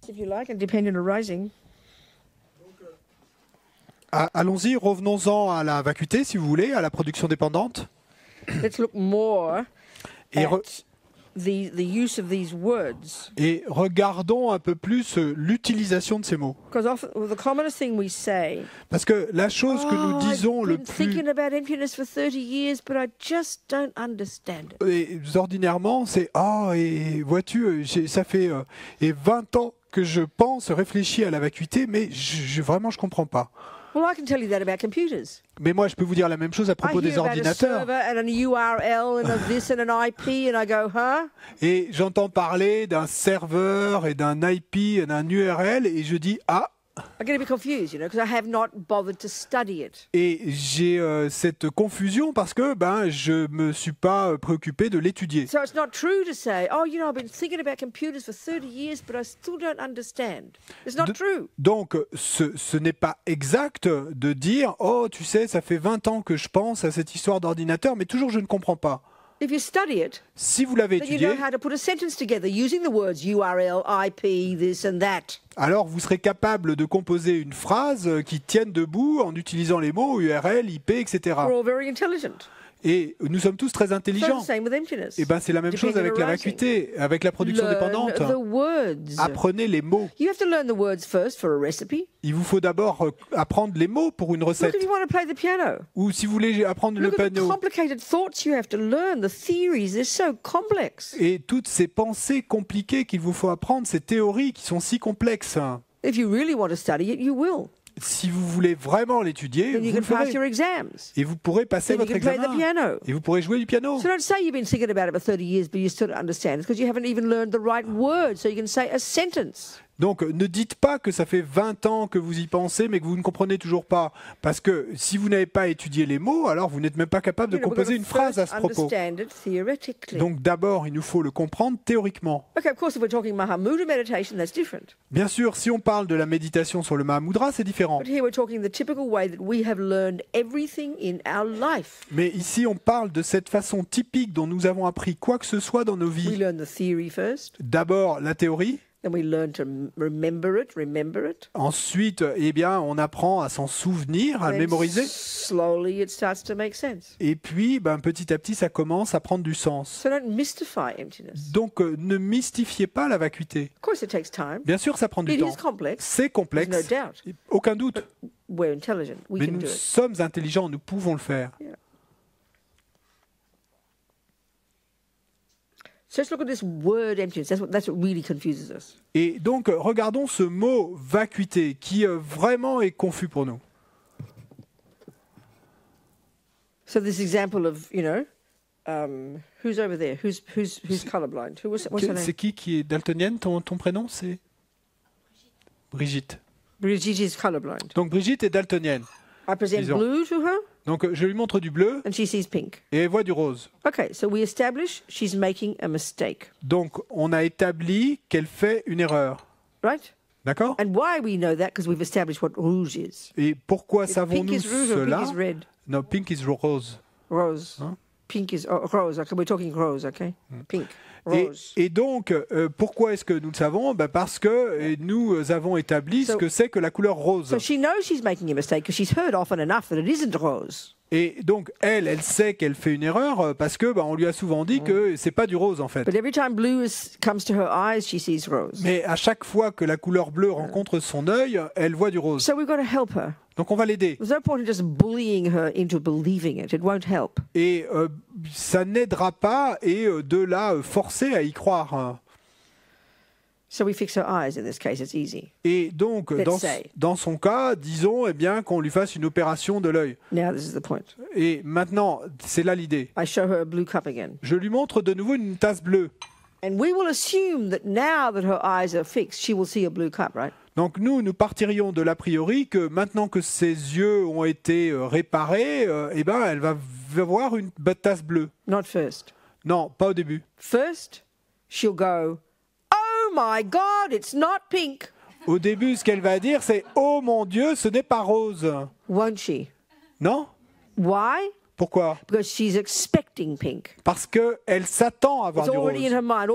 If you like, independent arising. Allons-y, revenons-en à la vacuité, si vous voulez, à la production dépendante. Let's look more Et, at the use of these words. et regardons un peu plus l'utilisation de ces mots. Because the commonest thing we say, Parce que la chose que nous disons I've le been plus thinking about emptiness for 30 years, but I just don't understand it. ordinairement, c'est « Ah, et vois-tu, ça fait 20 ans que je pense, réfléchis à la vacuité, mais vraiment, je ne comprends pas. » Well, I can tell you that about computers. Mais moi, je peux vous dire la même chose à propos I des hear about a ordinateurs. server and an URL and a this and an IP, and I go, huh? Et j'entends parler d'un serveur et d'un IP et d'un URL, et je dis « Ah !» I get a bit confused, because I have not bothered to study it. Et j'ai cette confusion parce que je me suis pas préoccupé de l'étudier. So it's not true to say, oh, I've been thinking about computers for 30 years, but I still don't understand. It's not true. Donc, ce n'est pas exact de dire « Oh, tu sais, ça fait 20 ans que je pense à cette histoire d'ordinateur, mais toujours je ne comprends pas. » If you study it, Si vous l'avez then you étudié, know how to put a sentence together using the words URL, IP, this and that. alors vous serez capable de composer une phrase qui tienne debout en utilisant les mots URL, IP, etc. We're all very intelligent. Et nous sommes tous très So intelligents. the same with emptiness. Et c'est la même chose avec la vacuité, avec la production Learn dépendante. the words. Apprenez les mots. You have to learn the words first for a recipe. Il vous faut d'abord apprendre les mots pour une Look recette. if you want to play the piano. Ou si vous voulez apprendre le Look at the piano. complicated thoughts you have to learn, the theories, they're so complex. Et toutes ces pensées compliquées qu'il vous faut apprendre, ces théories qui sont si complexes. If you really want to study it, you will. Si vous voulez vraiment l'étudier, Then you vous le can pass ferez. your exams. Et vous pourrez passer Then you votre can play the examen. piano. Et vous pourrez jouer du piano. So don't say you've been thinking about it for 30 years, but you still don't understand. It's because you haven't even learned the right words, so you can say a sentence. Donc ne dites pas que ça fait 20 ans que vous y pensez, mais que vous ne comprenez toujours pas. Parce que si vous n'avez pas étudié les mots, alors vous n'êtes même pas capable de We've got to composer une phrase à ce first propos. understand it theoretically. Donc d'abord, il nous faut le comprendre théoriquement. Okay, of course, if we're talking Mahamudra meditation, that's different. Bien sûr, si on parle de la méditation sur le Mahamudra, c'est différent. But here we're talking the typical way that we have learned everything in our life. Mais ici, on parle de cette façon typique dont nous avons appris quoi que ce soit dans nos We vies. learn the theory first, D'abord, la théorie. then we learn to remember it. Ensuite, on apprend à s'en souvenir, à le Then mémoriser. slowly it starts to make sense. Et puis, petit à petit, ça commence à prendre du sens. So don't mystify emptiness. Donc, ne mystifiez pas la vacuité. Of course, it takes time. Bien sûr, ça prend du It temps. is complex. C'est There's complexe, no doubt. aucun doute. We're intelligent. We Mais can nous do it. sommes intelligents, nous pouvons le faire. So let's look at this word emptiness. That's what really confuses us. Et donc, regardons ce mot vacuité qui vraiment est confus pour nous. So this example of, who's over there? Who's colorblind? What's her C'est name? qui est daltonienne? Ton prénom, c'est Brigitte. Brigitte is colorblind. Donc, Brigitte est daltonienne. I present Disons. blue to her, Donc, je lui montre du bleu and she sees pink. et elle voit du rose. Okay, so we establish she's making a mistake, Donc, on a établi qu'elle fait une erreur. right? D'accord? And why we know that? Because we've established what rouge is. Et pourquoi Pink savons-nous is rouge or cela? pink is red? Non, pink is rose. Rose. Huh? Pink is rose. Okay, we're talking rose. Okay, pink, Et, rose. et donc, pourquoi est-ce que nous le savons? Parce que nous avons établi ce que c'est que la couleur rose. So she knows she's making a mistake because she's heard often enough that it isn't rose. Et donc, elle sait qu'elle fait une erreur parce que on lui a souvent dit que c'est pas du rose en fait. But every time blue comes to her eyes, she sees rose. Mais à chaque fois que la couleur bleue rencontre son œil, elle voit du rose. So we've got to help her. Donc on va l'aider. There's no point in just bullying her into believing it. It won't help. Et ça n'aidera pas et de la forcer à y croire. So we fix her eyes. In this case, it's easy. Et donc, dans son cas, disons qu'on lui fasse une opération de l'œil. Now this is the point. Et maintenant, c'est là l'idée. I show her a blue cup again. Je lui montre de nouveau une tasse bleue. And we will assume that now that her eyes are fixed, she will see a blue cup, right? Donc nous partirions de l'a priori que maintenant que ses yeux ont été réparés, elle va voir une tasse bleue. Not first. Non, pas au début. First, she'll go, "Oh my God, it's not pink." Au début, ce qu'elle va dire, c'est « Oh mon Dieu, ce n'est pas rose ». Won't she? Non? Why? Pourquoi? Because she's expecting pink. Parce qu'elle s'attend à avoir It's du already in rose. her mind,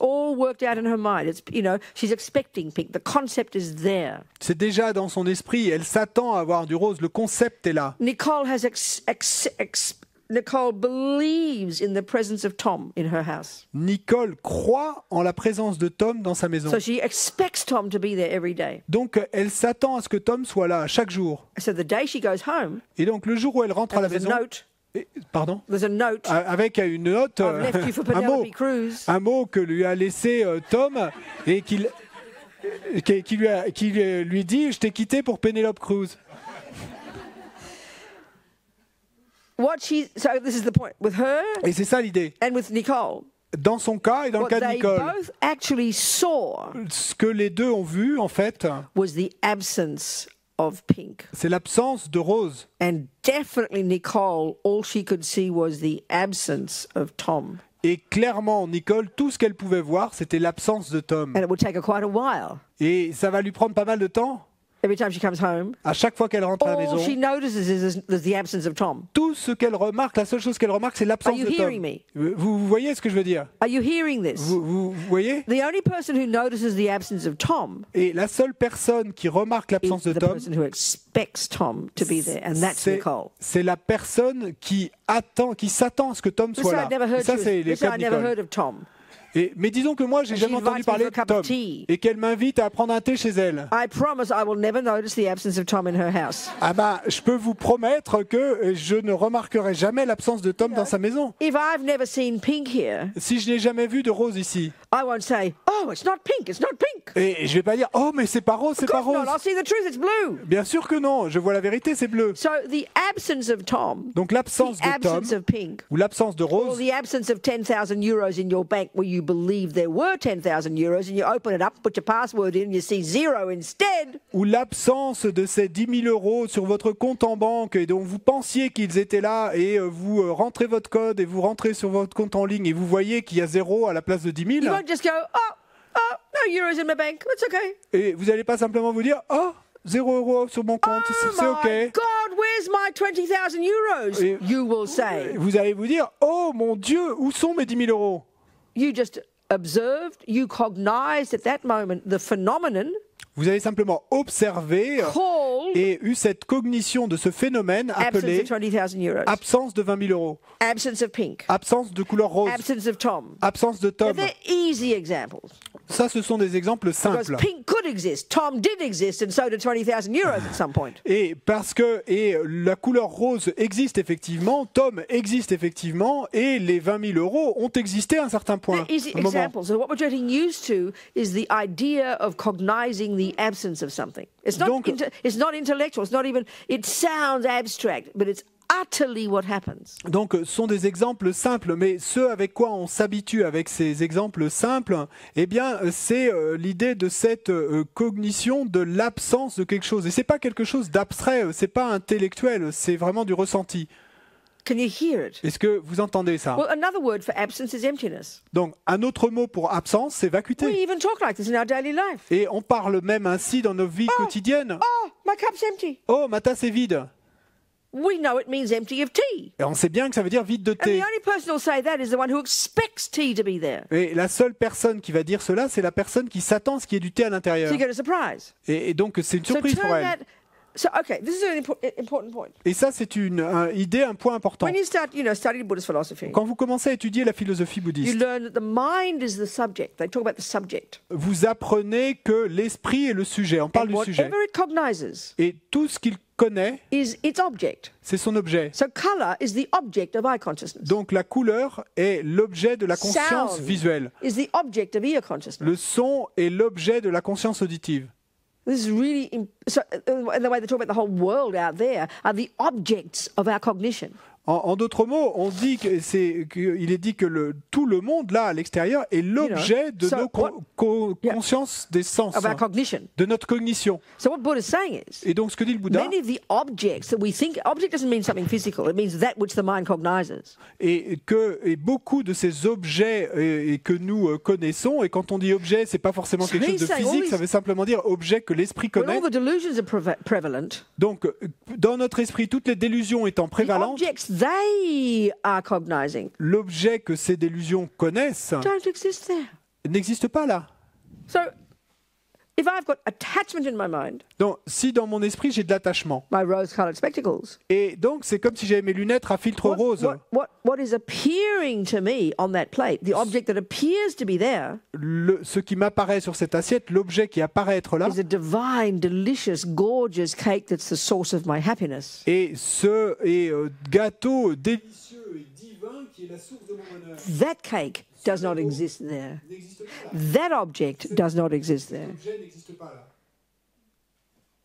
all worked out in her mind. It's, she's expecting pink. The concept is there. C'est déjà dans son esprit, elle s'attend à avoir du rose, le concept est là. Nicole Nicole believes in the presence of Tom in her house. Nicole croit en la présence de Tom dans sa maison. So she expects Tom to be there every day. Donc elle s'attend à ce que Tom soit là chaque jour. So the day she goes home, Et donc le jour où elle rentre à la there's maison, a note. pardon, There's a note. avec une note, I've left you for Penelope Cruz. un mot que lui a laissé Tom et qui lui dit « Je t'ai quitté pour Penelope Cruz ». So this is the point. With her Et c'est ça l'idée. and with Nicole, Dans son cas et dans le what cas de they Nicole, both actually saw ce que les deux ont vu, en fait, was the absence of pink. c'est l'absence de rose. And definitely Nicole, all she could see was the absence of Tom. Et clairement, Nicole, tout ce qu'elle pouvait voir, c'était l'absence de Tom. And it would take her quite a while. Et ça va lui prendre pas mal de temps. Every time she comes home, À chaque fois qu'elle rentre à la all she maison, notices is there's the absence of Tom. tout ce qu'elle remarque, la seule chose qu'elle remarque, c'est Are l'absence you de hearing Tom. me? Vous voyez ce que je veux dire? Are you hearing this? Vous voyez? The only person who notices the absence of Tom Et la seule personne qui remarque is l'absence de the Tom, person who expects Tom to be there, and that's Nicole. c'est la personne qui s'attend à ce que Tom This soit I'd là. never Et heard. ça, c'est les cas de I'd never Nicole. heard of Tom. Mais disons que moi, j'ai And jamais she entendu invites me parler for a de cup Tom of tea. et qu'elle m'invite à prendre un thé chez elle. I promise I will never notice the absence of Tom in her house. Ah bah, je peux vous promettre que je ne remarquerai jamais l'absence de Tom dans sa maison. If I've never seen pink here, Si je n'ai jamais vu de rose ici, I won't say, "Oh, it's not pink. It's not pink." et je vais pas dire « Oh, mais c'est pas rose, c'est Of pas course rose not. I'll see the truth. It's blue." ». Bien sûr que non, je vois la vérité, c'est bleu. So the absence of Tom, Donc the l'absence de Tom, absence of pink, ou l'absence de or rose, the absence of 10,000 euros in your bank where you believe there were 10,000 euros, and you open it up, put your password in, and you see zero instead. ou l'absence de ces 10 000 euros sur votre compte en banque et dont vous pensiez qu'ils étaient là et vous rentrez votre code et vous rentrez sur votre compte en ligne et vous voyez qu'il y a zéro à la place de 10 000, You won't just go, oh, no euros in my bank. It's okay. et vous n'allez pas simplement vous dire « Oh, 0 euros sur mon compte, Oh c'est my OK ». God, where's my 20,000 euros? Et- You will say. Vous allez vous dire « Oh mon Dieu, où sont mes 10 000 euros ?» You just observed, you cognized at that moment the phenomenon Vous avez simplement observé called et eu cette cognition de ce phénomène absence appelé of 20,000 euros, absence de 20 000 euros, absence of pink, absence de couleur rose, absence of Tom. absence de Now, Tom. they're easy examples Ça, ce sont des exemples because simples. pink could exist, Tom did exist, and so did 20,000 euros at some point. Et parce que la couleur rose existe effectivement, Tom existe effectivement, et les 20 000 euros ont existé à un certain point. They're easy un moment. examples. So what we're getting used to is the idea of cognizing the absence of something. It's not, Donc- it's not intellectual. It's not even. It sounds abstract, but it's utterly what happens. Donc, ce sont des exemples simples, mais ce avec quoi on s'habitue avec ces exemples simples, eh bien, c'est l'idée de cette cognition de l'absence de quelque chose. Et c'est pas quelque chose d'abstrait, c'est pas intellectuel, c'est vraiment du ressenti. Can you hear it? Est-ce que vous entendez ça? Well, another word for absence is emptiness. Donc, un autre mot pour absence, c'est We vacuité. even talk like this in our daily life. Et on parle même ainsi dans nos vies quotidiennes. Oh, my cup's empty. Oh, ma tasse est vide. We know it means empty of tea. Et on sait bien que ça veut dire vide de And the thé. only person who'll say that is the one who expects tea to be there. Et la seule personne qui va dire cela, c'est la personne qui s'attend à ce qu'il y ait du thé à l'intérieur. So you get a surprise. Et donc, c'est une So surprise turn pour elle. that. So okay, this is an important point. Et ça, c'est une idée, un point important. When you start, studying Buddhist philosophy, Quand vous commencez à étudier la philosophie you bouddhiste, learn that the mind is the subject. They talk about the subject. vous apprenez que l'esprit est le sujet. On parle And du sujet. whatever it cognizes Et tout ce qu'il connaît, is its object. c'est son objet. So color is the object of eye consciousness. Donc la couleur est l'objet de la conscience Sound visuelle. is the object of ear consciousness. Le son est l'objet de la conscience auditive. This is really and the way they talk about the whole world out there are the objects of our cognition. En d'autres mots, on dit qu'il est dit que tout le monde là à l'extérieur est l'objet de So nos consciences des sens, Of our cognition. de notre cognition. So what Buddha is saying is, Et donc ce que dit le Bouddha, many of the objects that we think, object doesn't mean something physical, it means that which the mind cognizes. et beaucoup de ces objets que nous connaissons, et quand on dit objet, c'est pas forcément quelque chose de physique, ça veut simplement dire objet que l'esprit When connaît. all the delusions are prevalent, Donc dans notre esprit, toutes les délusions étant the prévalentes, objects they are cognizing l'objet que ces délusions connaissent don't exist there. n'existe pas là. So, if I've got attachment in my mind, Donc, si dans mon esprit j'ai de l'attachement, my rose-colored spectacles, et donc c'est comme si j'avais mes lunettes à filtre rose. what is appearing to me on that plate, the object that appears to be there, Ce qui m'apparaît sur cette assiette, l'objet qui apparaît être là, is a divine, delicious, gorgeous cake that's the source of my happiness. et ce gâteau délicieux et divin qui est la source de mon bonheur. That cake does not exist there. That object does not exist there. L'objet n'existe pas là.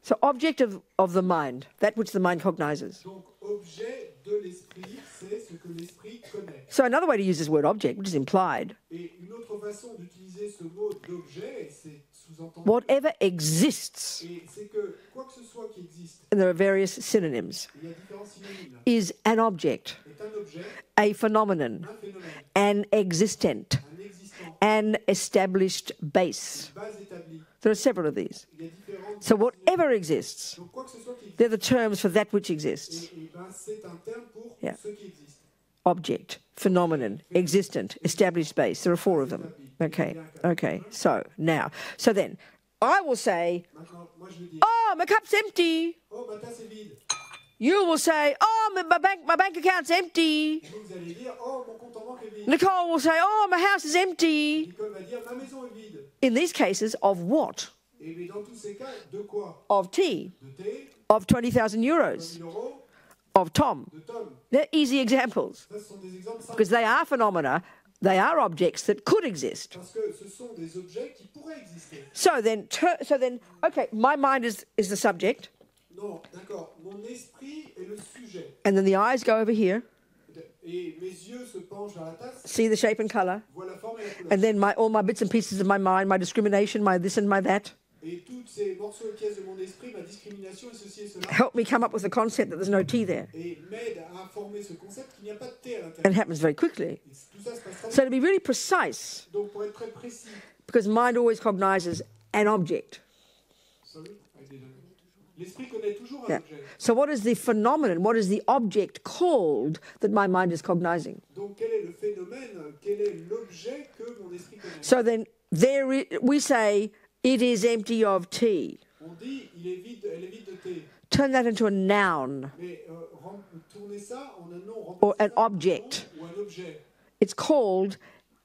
So object of the mind, that which the mind cognizes. Donc, objet de l'esprit, c'est ce que l'esprit connaît. So another way to use this word object, which is implied, Et une autre façon d'utiliser ce mot d'objet, c'est sous-entendu. whatever exists, Et c'est que quoi que ce soit qui existe, and there are various synonyms, il y a différents synonymes, is an object, est un objet, a phenomenon, un phénomène, an existent, un existant, an established base. une base établie. There are several of these. Il y a différentes. So whatever exists, Donc quoi que ce soit qui existe, they're the terms for that which exists. et ben, c'est un terme pour Yeah. ce qui existe. Object, phenomenon, existent, established base. There are four of them. Okay, okay. So then, I will say, Maintenant, moi je le dis. oh, my cup's empty. Oh, ma tasse est vide. You will say, oh, my bank account's empty. Vous allez dire, oh, mon compte en banque est vide. Nicole will say, oh, my house is empty. Nicole va dire, ma maison est vide. In these cases, of what? Et mais dans tous ces cas, de quoi? Of tea, De thé, of 20,000 euros, 1000 euros, of Tom. de Tom. They're easy examples Ça, ce sont des exemples simples. because they are phenomena, they are objects that could exist. Parce que ce sont des objets qui pourraient exister. So then, okay, my mind is the subject, Non, d'accord. Mon esprit est le sujet. and then the eyes go over here, Et mes yeux se penchent vers la tasse, see the shape and color, voient la forme et la couleur. and then all my bits and pieces of my mind, my discrimination, my this and my that, Et tous ces morceaux et pièces de mon esprit, ma discrimination et ceci et cela, help me come up with the concept that there's no tea there. et m'aident à former ce concept qu'il n'y a pas de thé à And it l'intérieur. happens very quickly. Et tout ça se passe très So vite. to be really precise, Donc pour être très précis, because mind always cognizes an object. sorry, l'esprit connaît toujours un Yeah. objet. So what is the phenomenon, what is the object called that my mind is cognizing? Donc quel est le phénomène, quel est l'objet que mon esprit connaît? So then we say it is empty of tea. On dit, elle est vide de thé. Turn that into a noun Mais tournez ça en un nom, or an remplacez ça en un object. nom ou un objet. It's called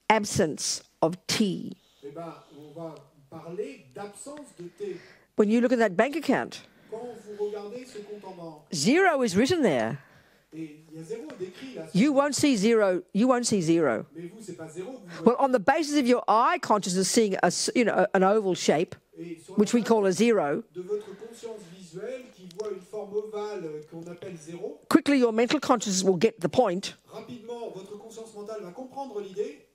absence of tea. Eh ben, on va parler d'absence de thé. When you look at that bank account, Quand vous regardez ce compte en banque, zero is written there. et il y a zéro décrit là, You won't see zero. You won't see zero. mais vous, c'est pas zéro. Vous Well, on the basis of your eye consciousness seeing an oval shape, et sur which la we call a zero, de votre conscience visuelle qui voit une forme ovale qu'on appelle zéro, quickly your mental consciousness will get the point. rapidement, votre conscience mentale va comprendre l'idée.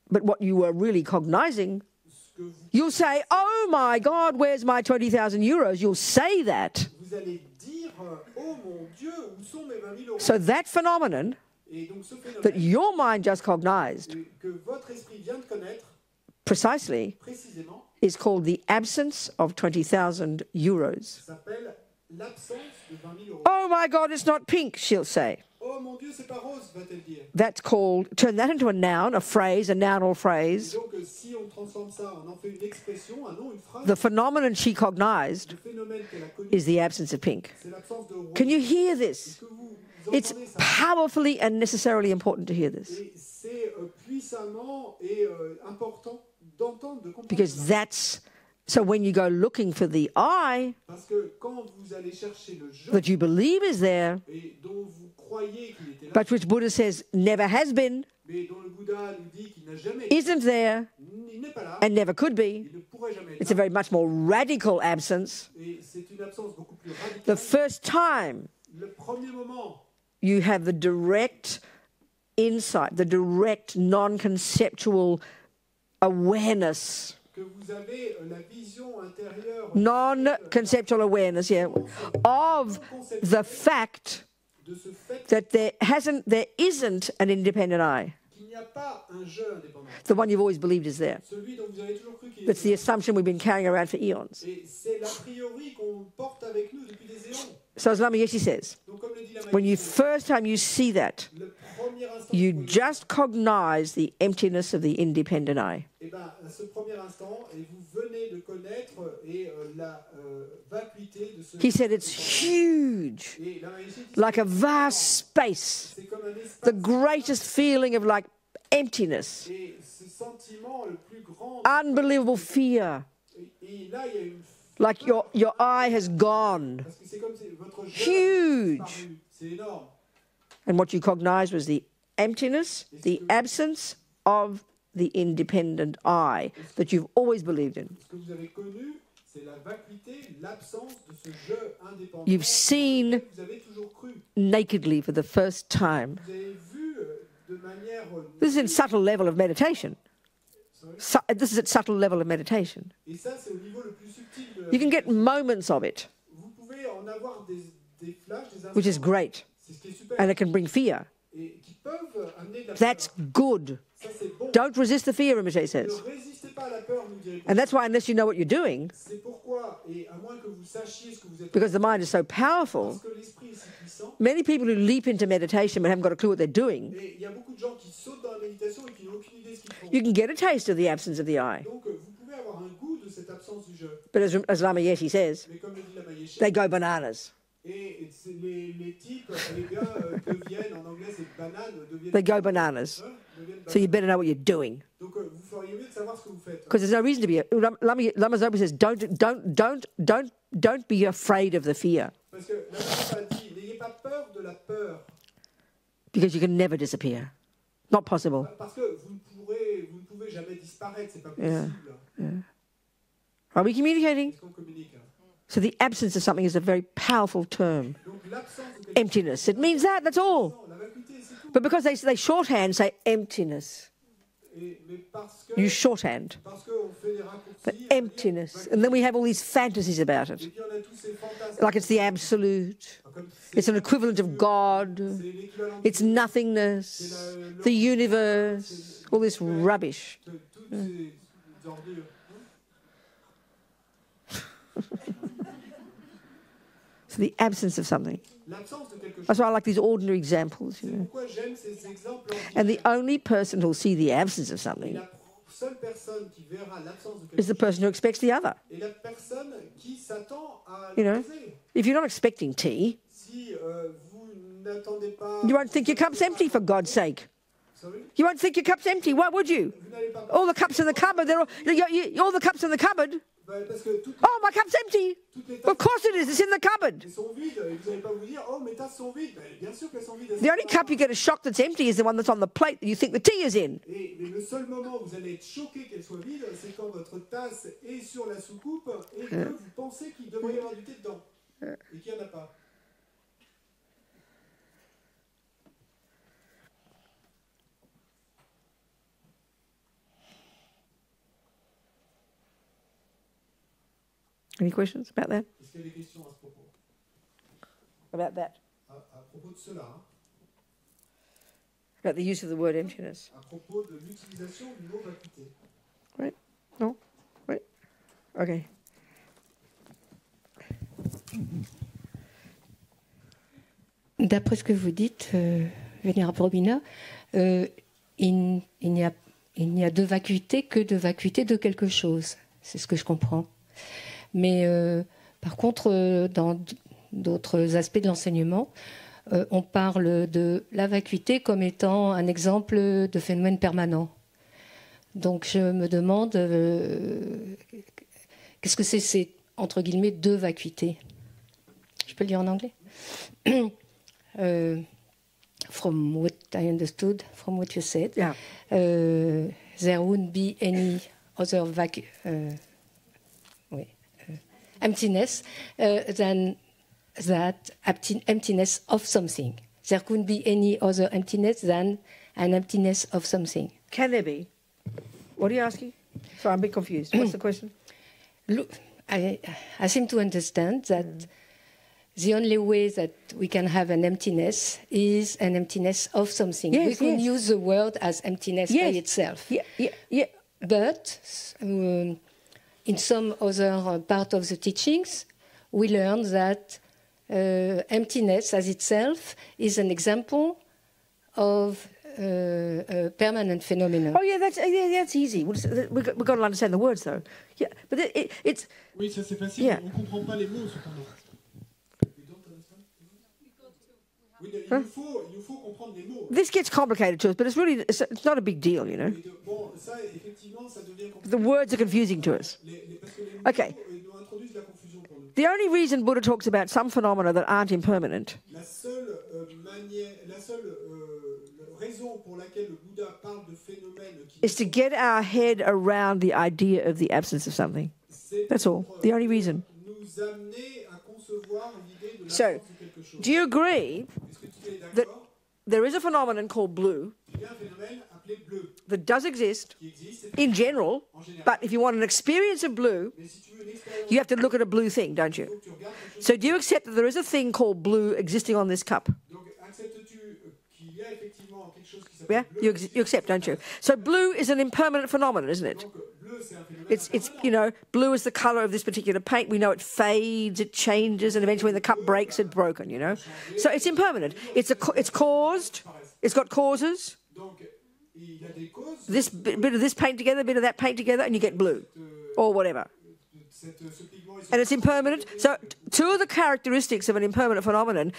But what you were really cognizing, Ce que you'll say, oh my God, where's my 20,000 euros? You'll say that. vous allez dire, oh mon Dieu, où sont mes 20 000 euros? So that phenomenon Et donc ce that phénomène your mind just cognized que votre esprit vient de connaître, precisely précisément, is called the absence of 20,000 euros. s'appelle l'absence de 20 000 euros. Oh my God, it's not pink, she'll say. Oh mon Dieu, c'est pas rose, va-t-elle dire. That's called, turn that into a noun, a phrase, a nounal Et phrase. donc si on transforme ça, on en fait une expression, un nom, une phrase, The phenomenon she cognized le phénomène qu'elle a connu, is the absence of pink. c'est l'absence de rose. Can you hear this? Est-ce que vous It's entendez ça? powerfully and necessarily important to hear this Et c'est puissamment et important d'entendre, de comprendre because ça. that's, so when you go looking for the I Parce que quand vous allez chercher le je that you believe is there, et dont vous croyez qu'il était là, but which Buddha says never has been, mais dont le Bouddha nous dit qu'il n'a jamais été, isn't there, il n'est pas là, and never could be, il ne pourrait jamais être it's a là. very much more radical absence. Et c'est une absence beaucoup plus The radicale. first time Le premier moment you have the direct insight, the direct non-conceptual awareness, que vous avez la vision intérieure non-conceptual awareness, yeah, of the fact de ce fait that there isn't an independent I. qu'il n'y a pas un je indépendant. The one you've always believed is there. Celui dont vous avez toujours cru qu'il That's était the là. assumption we've been carrying around for eons. Et c'est l'a priori qu'on porte avec nous depuis des éons. So as Lama Yeshe says, when you first time you see that, you just cognize the emptiness of the independent I. He said it's huge, like a vast space, the greatest feeling of like emptiness, unbelievable fear, like your eye has gone, huge. And what you cognized was the emptiness, the absence of the independent I that you've always believed in. You've seen nakedly for the first time. This is in subtle level of meditation. This is at subtle level of meditation. You can get moments of it, which is great, and it can bring fear. That's good. Don't resist the fear, Rinpoche says. And that's why, unless you know what you're doing, because the mind is so powerful, many people who leap into meditation but haven't got a clue what they're doing, you can get a taste of the absence of the I. But as Lama Yeshe says, they go bananas. They go bananas. So you better know what you're doing. Because there's no reason to be. Lama Zopa says, don't be afraid of the fear. Because you can never disappear. Not possible. Yeah. Are we communicating? So the absence of something is a very powerful term. Emptiness. It means that, that's all. But because they shorthand say emptiness. You shorthand. The emptiness. And then we have all these fantasies about it. Like it's the absolute. It's an equivalent of God. It's nothingness. The universe. All this rubbish. So the absence of something. That's why I like these ordinary examples. You know. And the only person who will see the absence of something is the person who expects the other. You know, if you're not expecting tea, you won't think your cup's empty, for God's sake. You won't think your cup's empty. Why would you? All the cups in the cupboard, all the cups in the cupboard. Oh, my cup's empty. Of course it is. It's in the cupboard. The only cup you get a shock that's empty is the one that's on the plate that you think the tea is in. Any questions about that? About that? About the use of the word emptiness? Right? No? Right? Okay. D'après ce que vous dites, Venerable Robina, il n'y a de vacuité que de vacuité de quelque chose. C'est ce que je comprends. Mais par contre, dans d'autres aspects de l'enseignement, on parle de la vacuité comme étant un exemple de phénomène permanent. Donc je me demande, qu'est-ce que c'est ces, entre guillemets, deux vacuités? Je peux le dire en anglais? From what I understood, from what you said, yeah. There wouldn't be any other emptiness than that emptiness of something. There couldn't be any other emptiness than an emptiness of something. Can there be? What are you asking? Sorry, I'm a bit confused. What's the question? Look, I seem to understand that the only way that we can have an emptiness is an emptiness of something. Yes, we can use the word as emptiness by itself. Yeah. But in some other part of the teachings, we learn that emptiness as itself is an example of a permanent phenomenon. Oh yeah, that's easy. We've got to understand the words though. Yeah, but it's. Oui, ça c'est facile. Yeah. On comprend pas les mots cependant. Il faut comprendre les mots. This gets complicated to us, but it's not a big deal, you know. Bon, ça, effectivement, ça devient compliqué. The words are confusing to us. Parce que les mots, Okay. nous introduisent la confusion pour nous. The only reason Buddha talks about some phenomena that aren't impermanent La seule raison pour laquelle le Bouddha parle de phénomènes qui is to get our head around the idea of the absence of something. That's all. The only reason. nous amener à concevoir l'idée de So, l'absence de quelque chose. do you agree Est-ce que tu es that d'accord? there is a phenomenon called blue Il y a un phénomène appelé bleu that does exist qui existe in general, en général. but if you want an experience of blue, Mais si tu veux une expérience, you have to look at a blue thing, don't il you? faut que tu regardes quelque chose. So do you accept that there is a thing called blue existing on this cup? Donc acceptes-tu qu'il y a effectivement quelque chose qui Yeah? s'appelle bleu? You accept, don't you? So blue is an impermanent phenomenon, isn't it? Donc bleu c'est un phénomène It's impermanent. you know, blue is the color of this particular paint. We know it fades, it changes, and eventually when the cup breaks, it's broken, you know? So it's impermanent. It's caused, it's got causes. Donc il y a des causes. This bit of this paint together, a bit of that paint together, and you get blue. Or whatever. Ce pigment est And it's impermanent. So two of the characteristics of an impermanent phenomenon,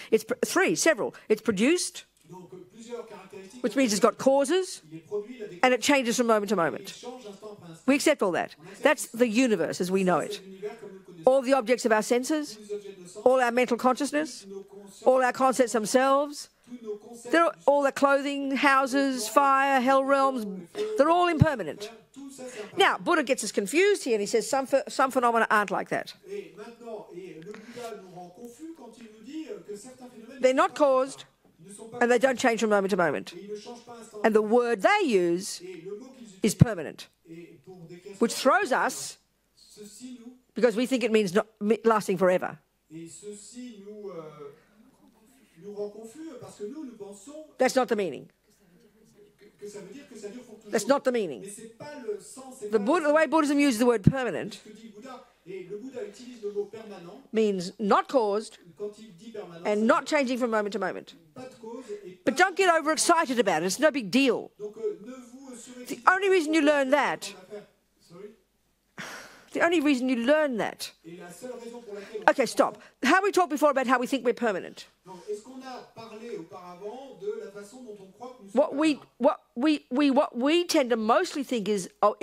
several. It's produced, donc plusieurs caractéristiques. which means it's got causes, Il est produit, il a des and it changes from moment to il moment. change instant après instant. We accept all that. That's the universe as we know it. C'est l'univers comme nous le connaissons. All the objects of our senses, Tous les objets de sens, all our mental consciousness, nos consciences, all our concepts themselves, tous nos concepts, all their clothing, houses, fire, hell realms, they're all impermanent. tout ça c'est impermanent. Now, Buddha gets us confused here and he says some phenomena aren't like that. Et maintenant, le Bouddha nous rend confus quand il nous dit que certains phénomènes They're not caused ne sont pas and they don't change from moment to moment. et ils ne changent pas instant. And the word they use Et le mot qu'ils utilisent is permanent, et pour décrire which throws us ceci nous because we think it means not lasting forever. et ceci nous rend confus parce que nous pensons That's not the meaning. que ça veut dire que ça dure pour toujours. That's not the meaning. Mais c'est pas le sens, c'est The pas the way Buddhism uses the word permanent ce que dit le Bouddha. Et le Bouddha utilise le mot permanent means not caused quand il dit permanent. and ça not changing from moment to moment. pas de cause et But pas don't get overexcited about it. It's no big deal. donc ne vous surexcitez The only reason you learn that, pas. Sorry. the only reason you learn that. Et la seule raison pour laquelle Okay, stop. How we talked before about how we think we're permanent. Donc, est-ce qu'on a parlé auparavant de la façon dont on croit que nous sommes What we tend to mostly think is, oh,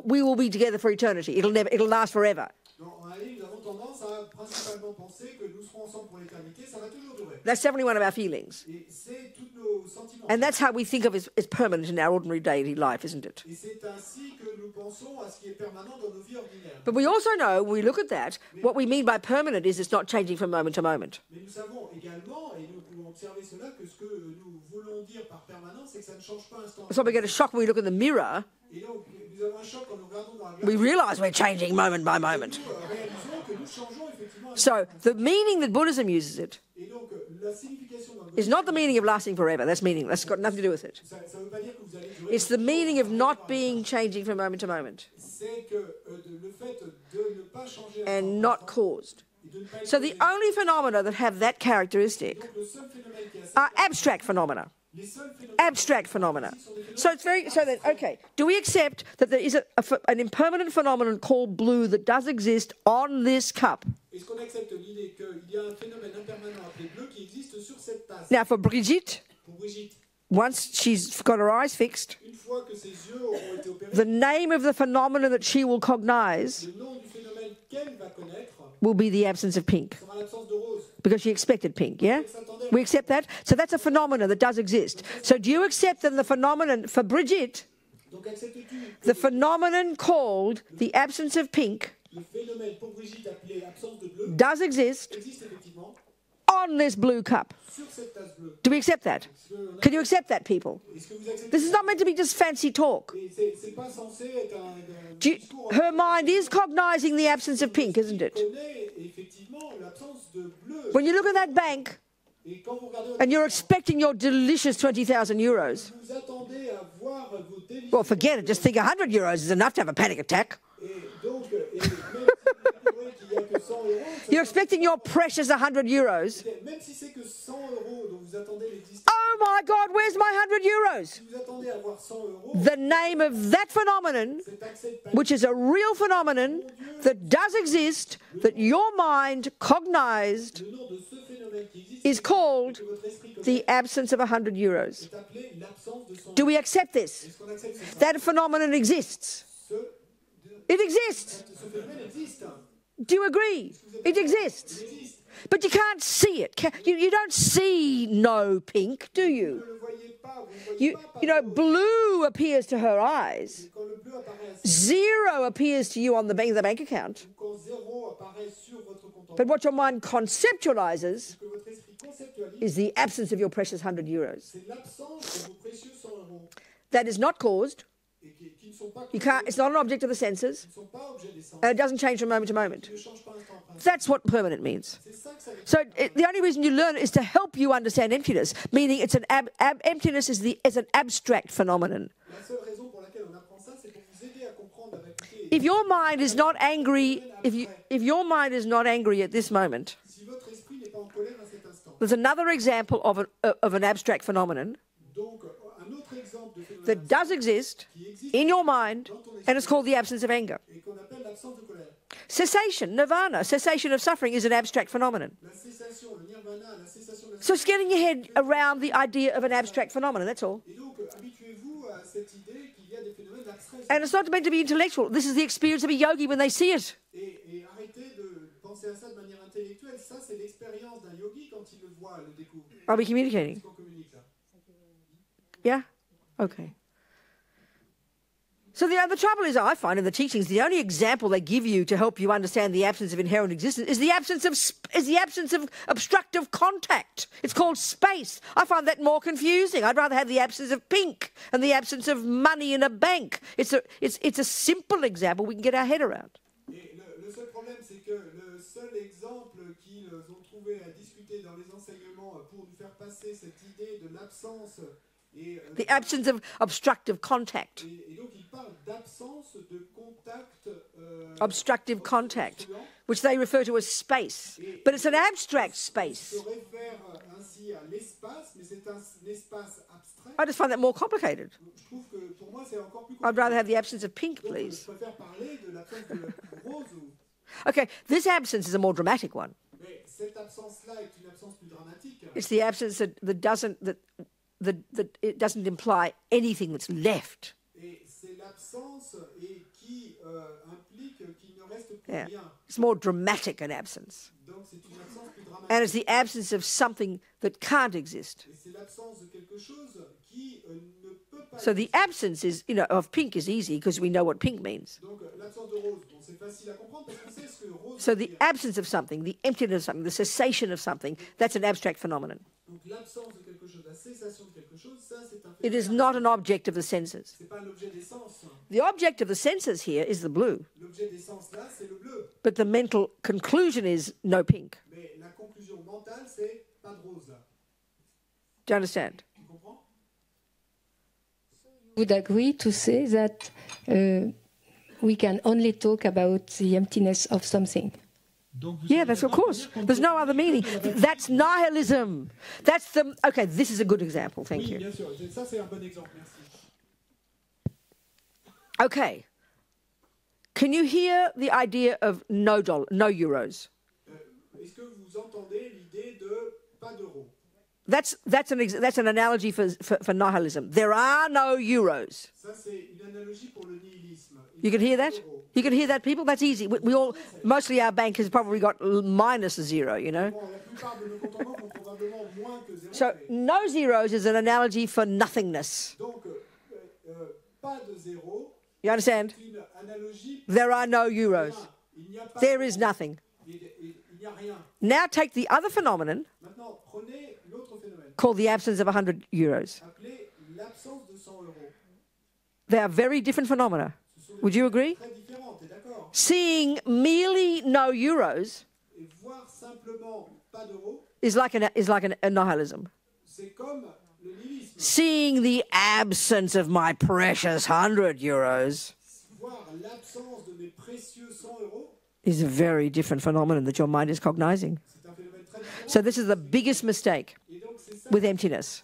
we will be together for eternity. It'll last forever. Donc, en réalité, nous avons tendance à principalement penser que nous serons ensemble pour l'éternité, ça va toujours durer. That's definitely one of our feelings. Et c'est tous nos sentiments. And that's how we think of as permanent in our ordinary daily life, isn't it? Et c'est ainsi que nous pensons à ce qui est permanent dans nos vies ordinaires. But we also know, when we look at that, what we mean by permanent is it's not changing from moment to moment. Mais nous savons également, et nous pouvons observer cela, que ce que nous voulons dire par permanent, c'est que ça ne change pas instant. So we get a shock when we look in the mirror. Et donc, nous avons un choc quand nous regardons dans la glace. We realize we're changing moment by moment. Nous réalisons que nous changeons effectivement. So the meaning that Buddhism uses it Et donc, la signification dans le is not the meaning of lasting forever. That's meaningless. It's got nothing to do with it. ça ne veut pas dire que vous allez durer. It's the meaning of not being changing from moment to moment C'est que le fait de ne pas changer and not caused. et de ne pas être So the only phenomena that have that characteristic donc le seul phénomène qui a ça, are abstract phenomena. les seuls phénomènes Abstract phenomena. So it's okay. Do we accept that there is an impermanent phenomenon called blue that does exist on this cup? est-ce qu'on accepte l'idée qu'il y a un phénomène impermanent appelé bleu qui existe sur cette tasse? Now for Brigitte, Pour Brigitte, once she's got her eyes fixed, une fois que ses yeux auront été opérés, the name of the phenomena that she will cognize le nom du phénomène qu'elle va connaître will be the absence of pink, sera l'absence de rose. because she expected pink, yeah? Elle s'attendait. We accept that? So that's a phenomenon that does exist. So do you accept that the phenomenon for Brigitte, Donc acceptes-tu the phenomenon called the absence of pink, le phénomène pour Brigitte appelé absence de bleu does exist existe effectivement on this blue cup? sur cette tasse bleue? Do we accept that? Can you accept that, people? Est-ce que vous acceptez? This is not meant to be just fancy talk. Et c'est pas censé être un discours. Her mind is cognizing the absence of pink, isn't it? Connaît effectivement l'absence de bleu. When you look at that bank Et quand vous regardez and you're expecting your delicious 20,000 euros, vous attendez à voir vos délicieux. well, forget it. Just think 100 euros is enough to have a panic attack. Et donc, et même si vous trouvez qu'il y You're expecting your precious 100 euros. Oh my God, where's my 100 euros? The name of that phenomenon, which is a real phenomenon that does exist, that your mind cognized, is called the absence of 100 euros. Do we accept this? That phenomenon exists. It exists. Do you agree? It exists. But you can't see it. You don't see no pink, do you? You know, blue appears to her eyes. 0 appears to you on the bank account. But what your mind conceptualizes is the absence of your precious 100 euros. That is not caused. You can't, it's not an object of the senses, and it doesn't change from moment to moment. That's what permanent means. So the only reason you learn it is to help you understand emptiness, meaning it's an emptiness is an abstract phenomenon. If your mind is not angry, if your mind is not angry at this moment, there's another example of an abstract phenomenon that does exist in your mind, and it's called the absence of anger. Cessation, nirvana, cessation of suffering is an abstract phenomenon. So it's getting your head around the idea of an abstract phenomenon, that's all. And it's not meant to be intellectual. This is the experience of a yogi when they see it. Are we communicating? Yeah? Okay. So the trouble is, I find in the teachings, the only example they give you to help you understand the absence of inherent existence is the absence of obstructive contact. It's called space. I find that more confusing. I'd rather have the absence of pink and the absence of money in a bank. It's a simple example we can get our head around. Le seul problème, c'est que le seul exemple qu'ils ont trouvé à discuter dans les enseignements pour nous faire passer cette idée de l'absence. The absence of obstructive contact. Obstructive contact, which they refer to as space. But it's an abstract space. I just find that more complicated. I'd rather have the absence of pink, please. Okay, this absence is a more dramatic one. It's the absence that it doesn't imply anything that's left. Yeah. It's more dramatic, an absence. And it's the absence of something that can't exist. So the absence is, of pink is easy because we know what pink means. So the absence of something, the emptiness of something, the cessation of something, that's an abstract phenomenon. It is not an object of the senses. The object of the senses here is the blue. But the mental conclusion is no pink. Do you understand? Would agree to say that we can only talk about the emptiness of something. Yeah, that's of course. There's no other meaning. That's nihilism. That's the... Okay, this is a good example. Thank you. Okay. Can you hear the idea of no euros? That's an analogy for nihilism. There are no euros. You can hear that? You can hear that, people? That's easy. We all, mostly our bank has probably got minus a zero, So no zeros is an analogy for nothingness. You understand? There are no euros. There is nothing. Now take the other phenomenon called the absence of 100 euros. They are very different phenomena. Would you agree? Seeing merely no euros is like a nihilism. Seeing the absence of my precious 100 euros is a very different phenomenon that your mind is cognizing. So this is the biggest mistake with emptiness.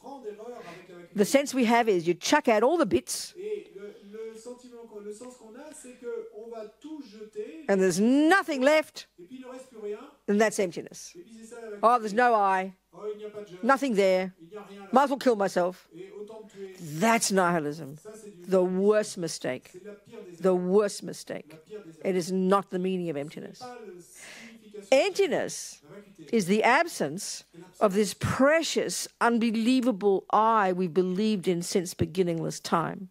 The sense we have is you chuck out all the bits and there's nothing left, and that's emptiness. Oh, there's no I, nothing there, might as well kill myself. That's nihilism. The worst mistake. The worst mistake. It is not the meaning of emptiness. Emptiness is the absence of this precious, unbelievable I we've believed in since beginningless time.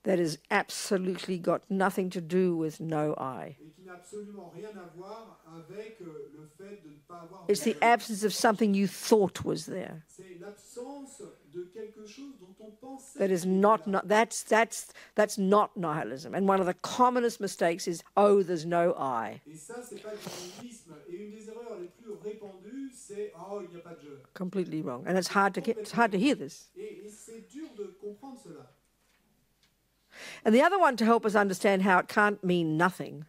That has absolutely got nothing to do with no I. It's the absence of something you thought was there. That is not that's not nihilism. And one of the commonest mistakes is, oh, there's no I. Completely wrong. And it's hard to hear this. And the other one to help us understand how it can't mean nothing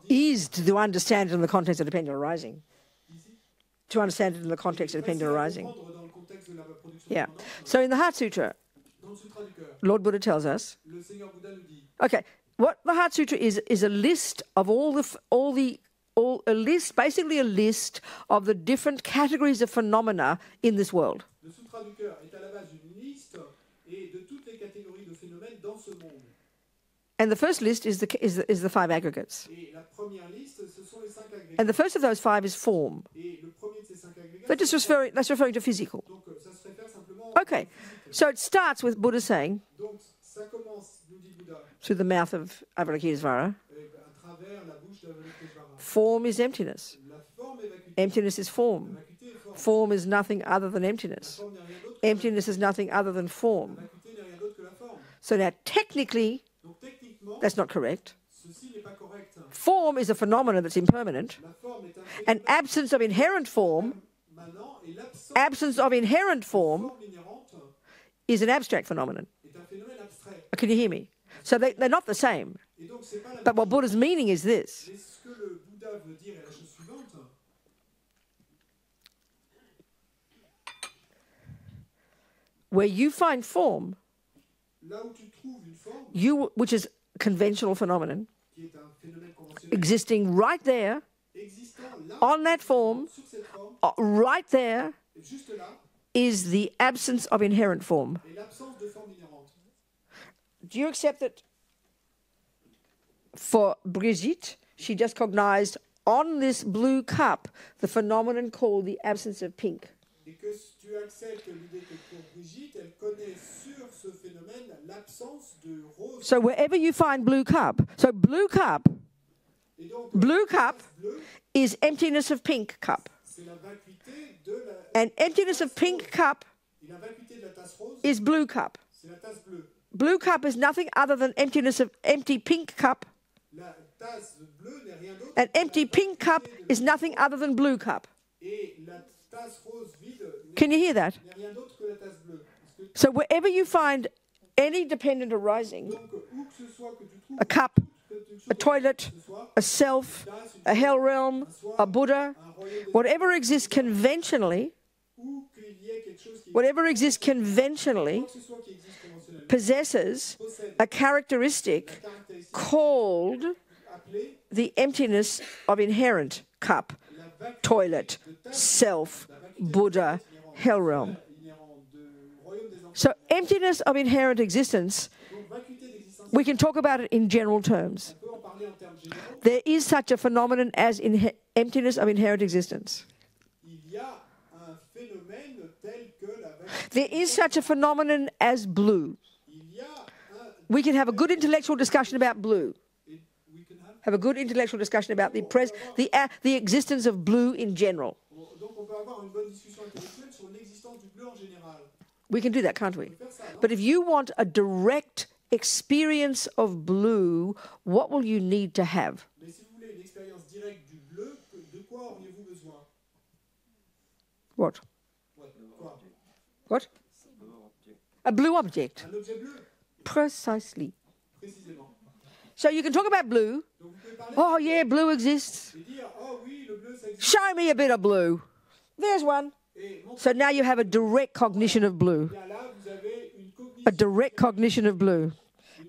is to understand it in the context of dependent arising. To understand it in the context of dependent arising. Yeah. So in the Heart Sutra, Lord Buddha tells us, okay, what the Heart Sutra is a list of basically a list of the different categories of phenomena in this world. And the first list is the five aggregates. And the first of those five is form. That's referring to physical. Okay, so it starts with Buddha saying, through the mouth of Vajra, form is emptiness. Emptiness is form. Form is nothing other than emptiness. Emptiness is nothing other than form. So now, technically, that's not correct. Form is a phenomenon that's impermanent. And absence of inherent form is an abstract phenomenon. Can you hear me? So they're not the same. But what Buddha's meaning is this. Where you find form, which is a conventional phenomenon, existing right there, on that form, right there, is the absence of inherent form. Do you accept that for Brigitte, she just cognized on this blue cup the phenomenon called the absence of pink? So wherever you find blue cup is emptiness of pink cup. And emptiness of pink cup is blue cup. Blue cup is nothing other than emptiness of empty pink cup. And empty pink cup is nothing other than blue cup. Can you hear that? So wherever you find any dependent arising, a cup, a toilet, a self, a hell realm, a Buddha, whatever exists conventionally, possesses a characteristic called the emptiness of inherent cup, toilet, self, Buddha, hell realm. So emptiness of inherent existence, we can talk about it in general terms. There is such a phenomenon as emptiness of inherent existence. There is such a phenomenon as blue. We can have a good intellectual discussion about blue. Have a good intellectual discussion about the existence of blue in general. We can do that, can't we? But if you want a direct experience of blue, what will you need to have? What? What? A blue object. Un objet bleu. Precisely. Précisément. So you can talk about blue. Donc vous pouvez parler Oh, yeah, blue exists. et dire, oh oui, le bleu, ça existe. Show me a bit of blue. There's one. Et montre So now you have a direct cognition of blue. bien là, vous avez une cognition. A direct cognition of blue.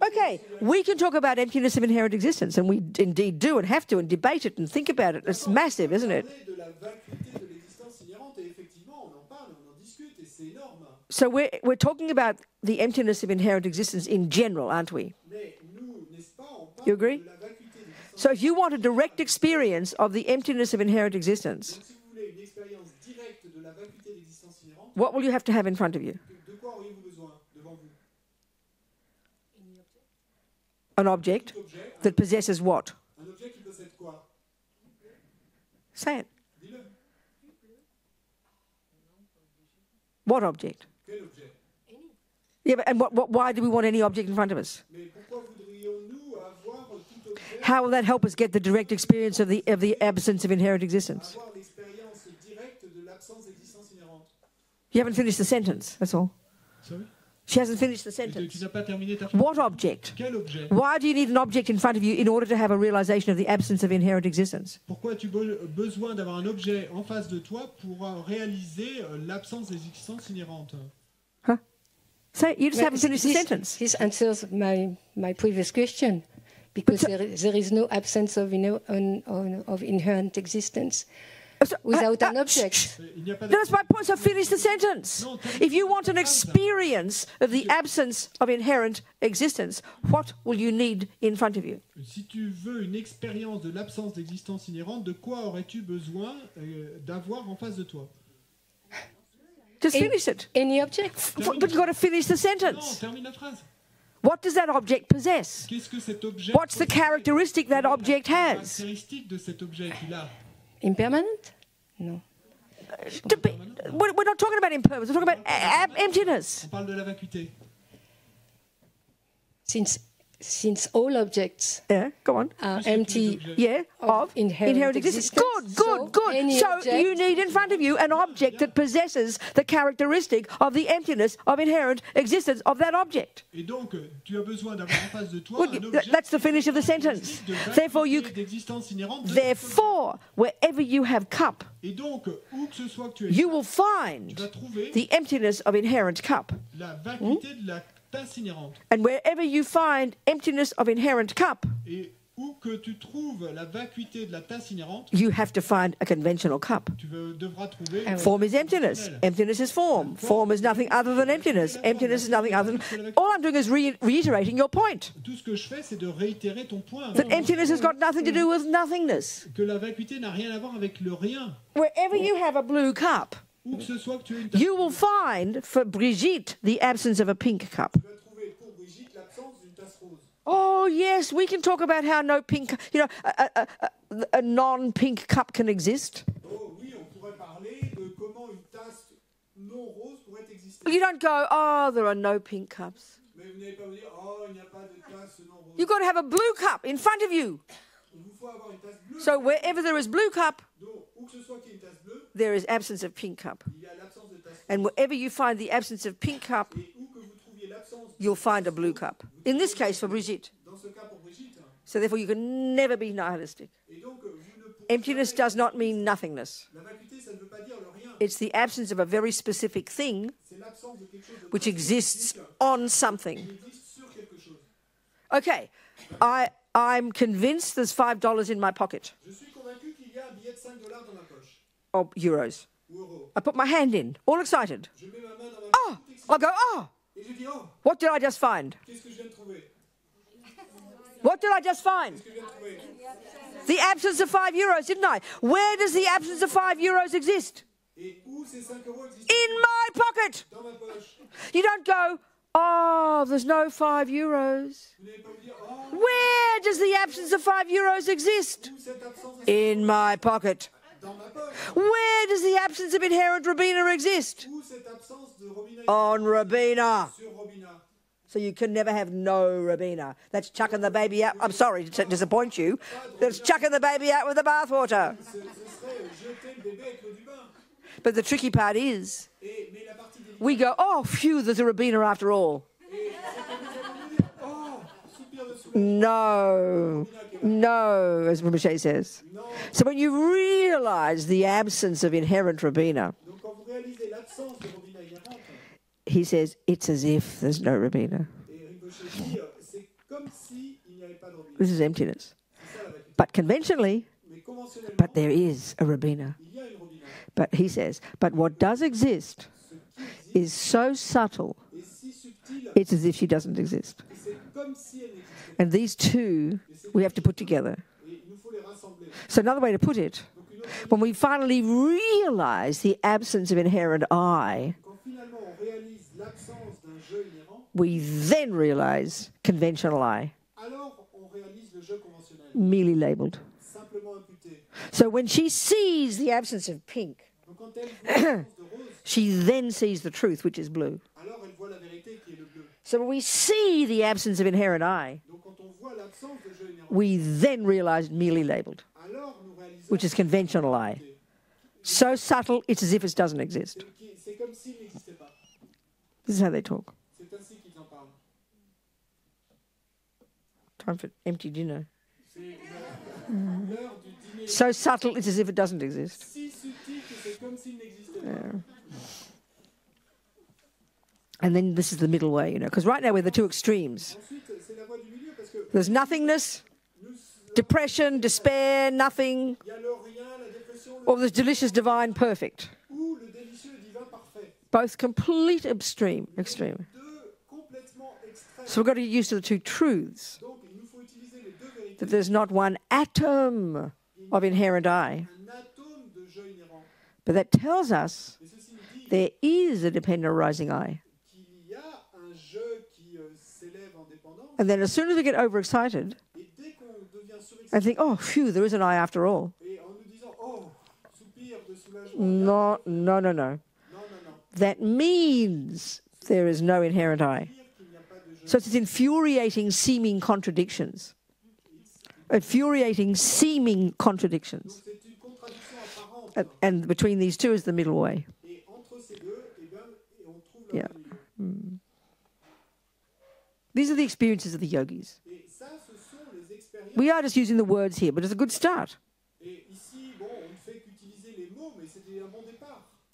Okay, we can talk about emptiness of inherent existence, and we indeed do and have to, and debate it and think about it. It's massive, isn't it? De la vacuité de l'existence inhérente, et effectivement, on en parle, on en discute, et c'est énorme. So we're talking about the emptiness of inherent existence in general, aren't we? Mais nous, n'est-ce pas, on parle You agree? de la vacuité de l'existence. So if you want a direct experience of the emptiness of inherent existence, Donc si vous voulez une expérience directe de la vacuité de l'existence inhérente, what will you have to have in front of you? de quoi auriez-vous besoin devant vous? An object Tout objet, that possesses what? un objet qui possède quoi? Say it. Dis-le. What object? Quel objet? Yeah, but, and why do we want any object in front of us? Mais pourquoi voudrions-nous avoir tout objet, How will that help us get the direct experience of the absence of inherent existence? avoir l'expérience directe de l'absence d'existence inhérente? You haven't finished the sentence, that's all. Sorry? She hasn't finished the Tu sentence. n'as pas terminé ta phrase. What object? Quel objet? Why do you need an object in front of you in order to have a realization of the absence of inherent existence? Pourquoi as-tu besoin d'avoir un objet en face de toi pour réaliser l'absence d'existence inhérente? Huh? Say, you just haven't finished the This- sentence. This answers my previous question, because there is no absence of inherent existence without an object. Il n'y a pas That's my point, so finish the sentence. If you want an experience of the absence of inherent existence, what will you need in front of you? Si tu veux une expérience de l'absence d'existence inhérente, de quoi aurais-tu besoin d'avoir en face de toi? Just finish it. Any object? But you've got to finish the Non, sentence. termine la phrase. What does that object possess? Qu'est-ce que cet objet What's the characteristic that object has? caractéristique de cet objet qu'il a? Impermanent? No. We're not talking about impermanence, we're talking about emptiness. On parle de la vacuité. Since all objects Yeah, go on. are empty Yeah, of inherent existence. Good, good. any So object- you need in front of you an object that possesses the characteristic of the emptiness of inherent existence of that object. Et donc, tu as besoin d'avoir en face de toi Well, un objet that's the finish of the sentence. de vacuité Therefore, d'existence inhérente. Therefore, wherever you have cup, Et donc, où que ce soit que tu aies, you will tu find vas trouver the emptiness of inherent cup. la vacuité de la tasse inhérente. And wherever you find emptiness of inherent cup, Et où que tu trouves la vacuité de la tasse inhérente, you have to find a conventional cup. tu devras trouver... Form is emptiness. Emptiness is form. Form is nothing other than emptiness. Emptiness is nothing other than... All I'm doing is reiterating your point. Tout ce que je fais, c'est de réitérer ton point. That emptiness has got nothing to do with nothingness. Que la vacuité n'a rien à voir avec le rien. Wherever you have a blue cup, Où que ce soit que tu aies une tasse, you will find for Brigitte the absence of a pink cup. tu vas trouver pour Brigitte l'absence d'une tasse rose. Oh, yes, we can talk about how no pink, a non-pink cup can exist. Oh oui, on pourrait parler de comment une tasse non rose pourrait exister. You don't go, oh, there are no pink cups. Mais vous n'allez pas vous dire, oh, il n'y a pas de tasse non rose. You've got to have a blue cup in front of you. Il vous faut avoir une tasse bleue. So wherever there is blue cup, Donc, où que ce soit qu'il y ait une tasse bleue, there is absence of pink cup. il y a l'absence de tasse rose. And wherever you find the absence of pink cup, Et où que vous trouviez l'absence, you'll find a blue cup. In this case, for Brigitte. dans ce cas pour Brigitte, So therefore, you can never be nihilistic. et donc vous ne pouvez Emptiness does not mean nothingness. La vacuité, ça ne veut pas dire le rien. It's the absence of a very specific thing C'est l'absence de quelque chose de which très exists spécifique on something. qui existe sur quelque chose. Okay, I'm convinced there's $5 in my pocket, Je suis convaincu qu'il y a un billet de 5 $ dans ma poche, or euros. ou euros. I put my hand in, all excited. Je mets ma main dans ma Oh, poche, tout excité, I go, oh, et je dis, oh, what did I just find? qu'est-ce que je viens de trouver? What did I just find? Qu'est-ce que je viens de trouver? The absence of €5, didn't I? Where does the absence of €5 exist? Et où ces 5 € existent? In my pocket. Dans ma poche. You don't go, oh, there's no €5. Vous n'allez pas vous dire, oh, Where does the absence of €5 exist? où cette absence est In my pocket. dans ma poche. Where does the absence of inherent Robina exist? Où cette absence de Robina est On Robina. sur Robina. So you can never have no Robina. That's chucking the baby out. I'm sorry to disappoint you. That's chucking the baby out with the bathwater. Ce serait jeter le bébé avec l'eau du bain. But the tricky part is, Mais la partie we go, oh, phew, there's a Robina after all. No, no, as Rinpoche says. So when you realize the absence of inherent Robina, he says, it's as if there's no Robina. This is emptiness. But conventionally, but there is a Robina. But he says, but what does exist is so subtle, it's as if she doesn't exist. And these two, we have to put together. So another way to put it, when we finally realize the absence of inherent I, we then realize conventional I, merely labeled. So when she sees the absence of pink, she then sees the truth, which is blue. So when we see the absence of inherent I, we then realize merely labeled, which is conventional I. So subtle, it's as if it doesn't exist. This is how they talk. Time for empty dinner. So subtle, it's as if it doesn't exist. Yeah. And then this is the middle way, because right now we're the two extremes. There's nothingness, depression, despair, nothing, or there's delicious, divine, perfect. Both complete extreme. So we've got to get used to the two truths. That there's not one atom of inherent I. But that tells us there is a dependent arising I. And then as soon as we get overexcited and think, oh, phew, there is an I after all. No. That means there is no inherent I. So it's infuriating seeming contradictions. Infuriating seeming contradictions. And between these two is the middle way. Yeah. These are the experiences of the yogis. We are just using the words here, but it's a good start.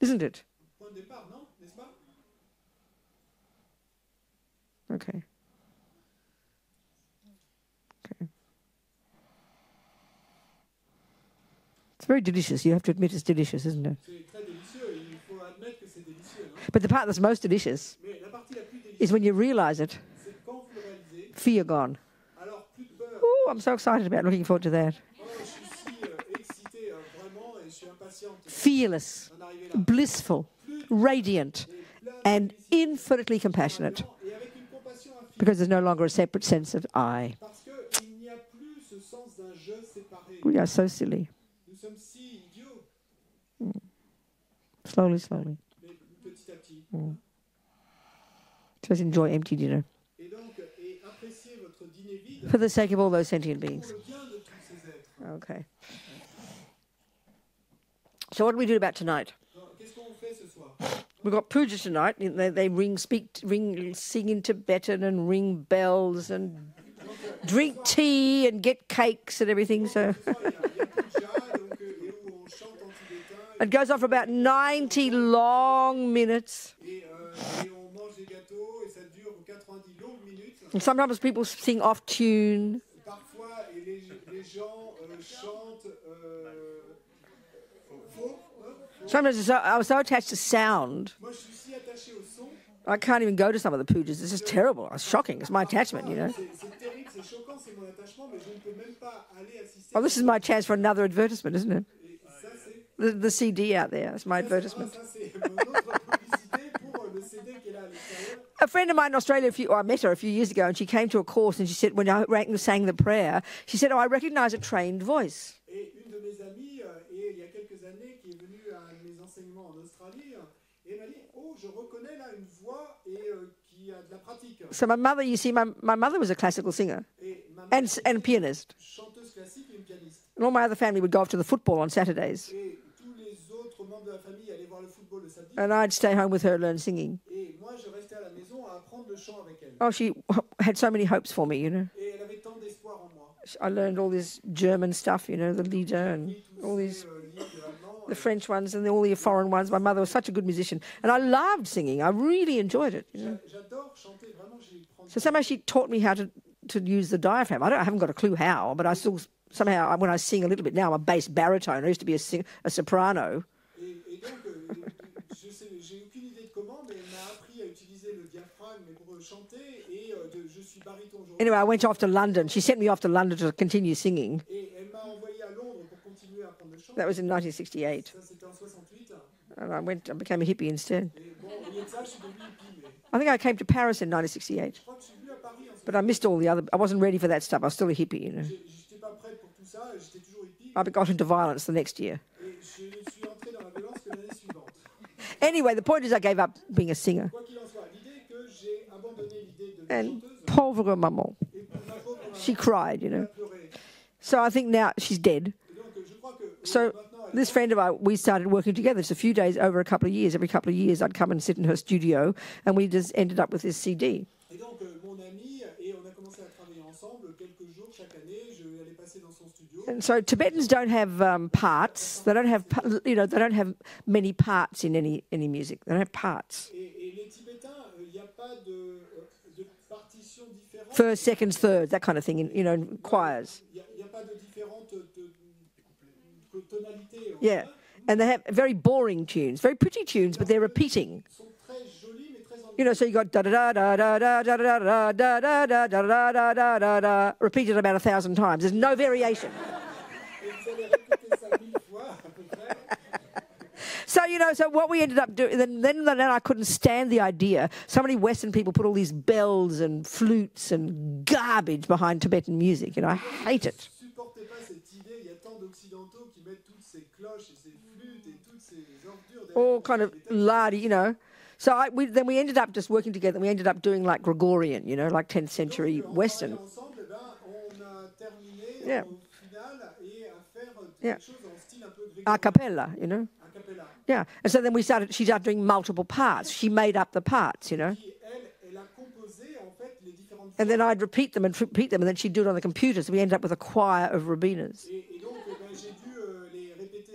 Isn't it? Okay. It's very delicious. You have to admit it's delicious, isn't it? But the part that's most delicious is when you realize it. Fear gone. Oh, I'm so excited about it. Looking forward to that. Fearless, blissful, radiant, and infinitely compassionate. Because there's no longer a separate sense of I. We are so silly. Slowly. Just enjoy empty dinner. For the sake of all those sentient beings. Okay. So what do we do about tonight? We've got pujas tonight. They sing in Tibetan and ring bells and drink tea and get cakes and everything. So it goes on for about 90 long minutes. And sometimes people sing off tune. Sometimes I was so attached to sound, I can't even go to some of the pujas. It's just terrible. It's shocking. It's my attachment, Oh, this is my chance for another advertisement, isn't it? The CD out there. It's my advertisement. A friend of mine in Australia, I met her a few years ago, and she came to a course, and she said, when I sang the prayer, she said, oh, I recognize a trained voice. So my mother, you see, my mother was a classical singer and a pianist. And all my other family would go off to the football on Saturdays. And I'd stay home with her, learn singing. Et moi, je restais à la maison à apprendre le chant avec elle. Oh, she had so many hopes for me, you know. Et elle avait tant d'espoir en moi. I learned all this German stuff, you know, the Lieder and all these, the French ones and all the foreign ones. My mother was such a good musician. And I loved singing. I really enjoyed it, you know. J'adore chanter, vraiment, So somehow she taught me how to use the diaphragm. I haven't got a clue how, but I still, somehow, when I sing a little bit now, I'm a bass baritone. I used to be a soprano. Et donc, j'ai aucune idée de comment, mais elle m'a appris à utiliser le diaphragme pour chanter, et je suis baryton aujourd'hui. Anyway, I went off to London. She sent me off to London to continue singing. Et elle m'a envoyé à Londres pour continuer à apprendre le chant. That was in 1968. Ça, c'était en 68. And I became a hippie instead. Et bon, au lieu de ça, je suis devenu hippie, mais I think I came to Paris in 1968. je crois que je suis venu à Paris en But I missed all the other, I wasn't ready for that stuff. I was still a hippie, you know. J'étais pas prête pour tout ça, j'étais toujours hippie. I got into violence the next year. Et je suis entré dans la violence que l'année suivante. Anyway, the point is I gave up being a singer. Quoi qu'il en soit, l'idée que j'ai abandonné l'idée de And chanteuse, pauvre maman, et pour ma pauvre maman, she cried, you elle a know. pleuré. So I think now she's dead. Et donc, je crois que So maintenant, elle this friend of mine, we started working together. Just a few days over a couple of years. Every couple of years, I'd come and sit in her studio, and we just ended up with this CD. Et donc, mon ami, et on a commencé à travailler ensemble quelques jours chaque année. Je allais passer dans son studio. And so Tibetans don't have parts. They don't have, they don't have many parts in any music. They don't have parts. Et les Tibétains, il n'y a pas de partition différente. First, seconds, thirds, that kind of thing, in choirs. Il n'y a pas de différentes tonalités. Yeah. And they have very boring tunes, very pretty tunes, but they're repeating. Ils sont très jolis, mais très You know, so you got da da da da da da da da da da da da da da da da da repeated about 1,000 times. There's no variation. Et vous allez répéter ça 1000 fois à peu près. So, so what we ended up doing, then I couldn't stand the idea. So many Western people put all these bells and flutes and garbage behind Tibetan music, I hate it. Je ne supportais pas cette idée. Il y a tant d'Occidentaux qui mettent toutes ces cloches et ces flûtes et toutes ces ordures. All kind of lardy, So then we ended up just working together. We ended up doing like Gregorian, like 10th century Western. Ensemble, on a terminé Yeah. au final et à faire Yeah. quelque chose en style un peu A cappella, a cappella. Yeah. And so then she started doing multiple parts. She made up the parts, Puis elle a composé en fait les différentes. And then I'd repeat them, and then she'd do it on the computer. So we ended up with a choir of Rabinas. Et donc j'ai dû les répéter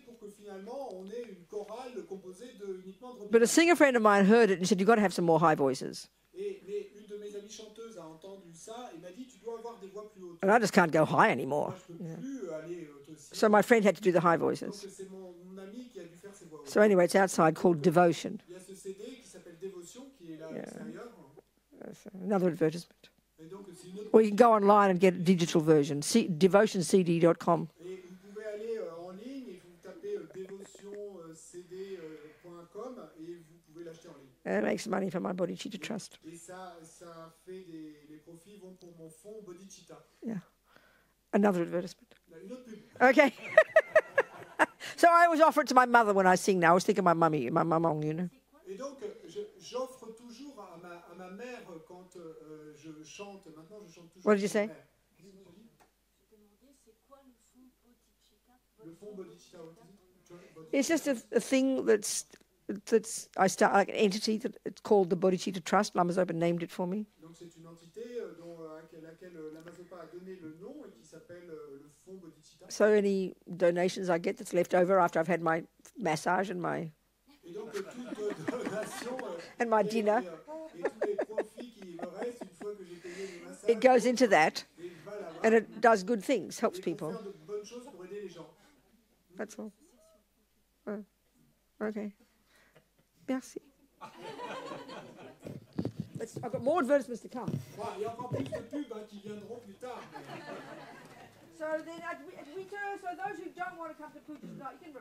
pour que finalement on ait une chorale composée uniquement de. But a singer friend of mine heard it and said, "You've got to have some more high voices." Mais une de mes amies chanteuses a entendu ça et m'a dit tu dois avoir des voix plus hautes. And I just can't go high anymore. Je peux plus aller aussi. So my friend had to do the high Donc voices. c'est mon ami qui a dû faire ses voix hautes. So anyway, it's outside called Devotion. Il y a ce CD qui s'appelle Dévotion qui est là à l'extérieur. That's another advertisement. Et donc c'est une autre. Or you can go online and get a digital version. devotioncd.com. Et vous pouvez aller en ligne et vous tapez dévotioncd.com et vous pouvez l'acheter en ligne. And it makes money for my bodhicitta trust. Et ça fait les profits vont pour mon fonds Bodhicitta. Yeah. Another advertisement. Une autre pub. Okay. So I always offer it to my mother when I sing now. I always think of my mummy, my mum, Et donc j'offre toujours à ma mère quand je chante. Maintenant je chante toujours. What did you say? Le fonds Bodhicitta. It's just a thing that's I start like an entity that it's called the Bodhicitta Trust. Lama Zopa named it for me. Donc c'est une entité à laquelle Lama Zopa a donné le nom et qui s'appelle le fonds Bodhicitta. So any donations I get that's left over after I've had my massage and my Et donc toute donation and my dinner, et tous les profits qui me restent une fois que j'ai payé les massages, it goes into that, et va là-bas. and it does good things, helps Et pour people. faire de bonnes choses pour aider les gens. That's all. Oh, okay. Merci. I've got more advertisements to come. Bon, il y a encore plus de pubs qui viendront plus tard. So then, so those who don't want to come to Puja tonight, you can